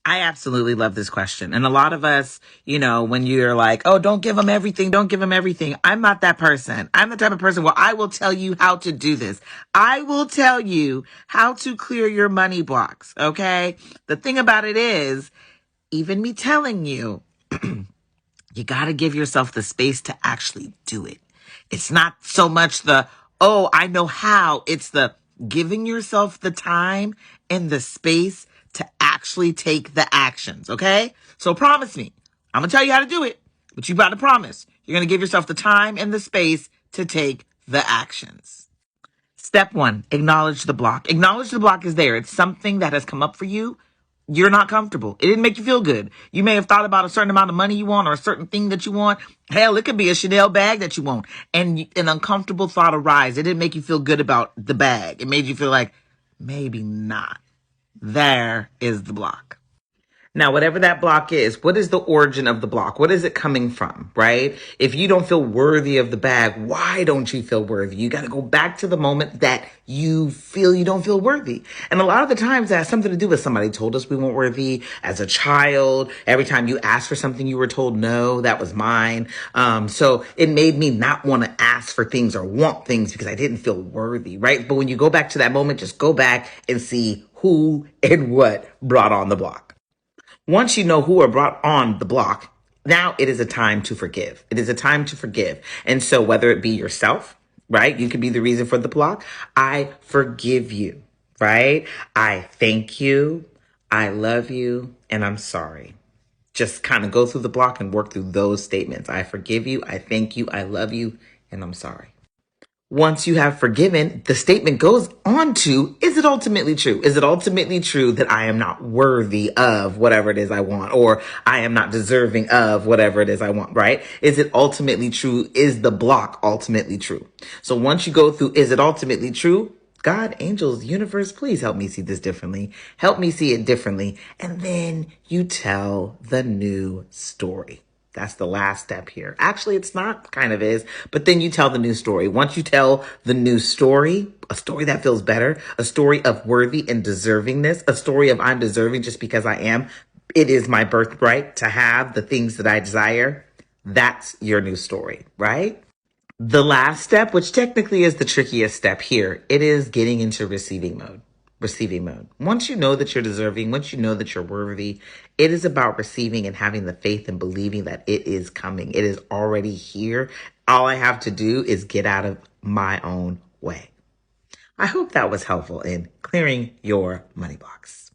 I absolutely love this question. And a lot of us, when you're like, oh, don't give them everything, don't give them everything. I'm not that person. I'm the type of person where I will tell you how to do this. I will tell you how to clear your money blocks. Okay. The thing about it is, even me telling you, you got to give yourself the space to actually do it. It's not so much oh, I know how. It's the giving yourself the time and the space to actually take the actions. Okay. So promise me, I'm going to tell you how to do it, but you got to promise you're going to give yourself the time and the space to take the actions. Step one, acknowledge the block. Acknowledge the block is there. It's something that has come up for you. You're not comfortable. It didn't make you feel good. You may have thought about a certain amount of money you want or a certain thing that you want. Hell, it could be a Chanel bag that you want. And an uncomfortable thought arises. It didn't make you feel good about the bag. It made you feel like, maybe not. There is the block. Now, whatever that block is, what is the origin of the block? What is it coming from, right? If you don't feel worthy of the bag, why don't you feel worthy? You got to go back to the moment that you feel you don't feel worthy. And a lot of the times that has something to do with somebody told us we weren't worthy as a child. Every time you asked for something, you were told, no, that was mine. So it made me not want to ask for things or want things because I didn't feel worthy, right? But when you go back to that moment, just go back and see who and what brought on the block. Once you know who are brought on the block, now it is a time to forgive. It is a time to forgive. And so whether it be yourself, right? You could be the reason for the block. I forgive you, right? I thank you. I love you. And I'm sorry. Just kind of go through the block and work through those statements. I forgive you. I thank you. I love you. And I'm sorry. Once you have forgiven, the statement goes on to, is it ultimately true? Is it ultimately true that I am not worthy of whatever it is I want, or I am not deserving of whatever it is I want, right? Is it ultimately true? Is the block ultimately true? So once you go through, is it ultimately true? God, angels, universe, please help me see this differently. Help me see it differently. And then you tell the new story. That's the last step here. Actually, it's not, kind of is, but then you tell the new story. Once you tell the new story, a story that feels better, a story of worthy and deservingness, a story of I'm deserving just because I am. It is my birthright to have the things that I desire. That's your new story, right? The last step, which technically is the trickiest step here, it is getting into receiving mode. Receiving mode. Once you know that you're deserving, once you know that you're worthy, it is about receiving and having the faith and believing that it is coming. It is already here. All I have to do is get out of my own way. I hope that was helpful in clearing your money box.